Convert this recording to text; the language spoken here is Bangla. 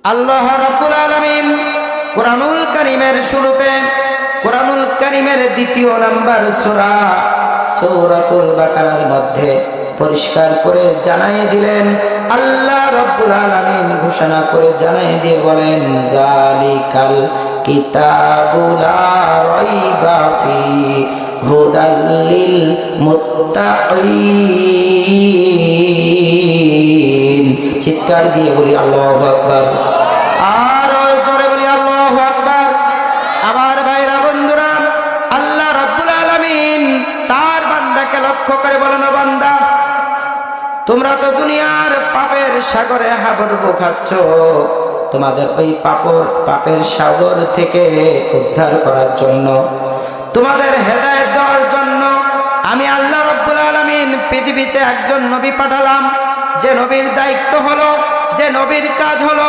আল্লাহ রাব্বুল আলামিন কোরআনুল কারীমের শুরুতে কোরআনুল কারীমের দ্বিতীয় নাম্বার সূরা সূরাতুল বাকারার মধ্যে পরিষ্কার করে জানিয়ে দিলেন, আল্লাহ রাব্বুল আলামিন ঘোষণা করে জানিয়ে দিয়ে বলেন, জালিকাল কিতাবু লা রাইবা ফি হুদাল লিল মুত্তাকিন। চিৎকার দিয়ে বলি আল্লাহু আকবার, আর জোরে বলি আল্লাহু আকবার। আমার ভাইরা বন্ধুরা, আল্লাহ রাব্বুল আলামিন তার বান্দাকে লক্ষ্য করে বলেন, ও বান্দা, তোমরা তো দুনিয়ার পাপের সাগরে হাবুডুবু খাচ্ছ, তোমাদের ওই পাপের সাগর থেকে উদ্ধার করার জন্য, তোমাদের হেদায়েত দেওয়ার জন্য আমি আল্লাহ রাব্বুল আলামিন পৃথিবীতে একজন নবী পাঠালাম, যে নবীর দায়িত্ব হলো, যে নবীর কাজ হলো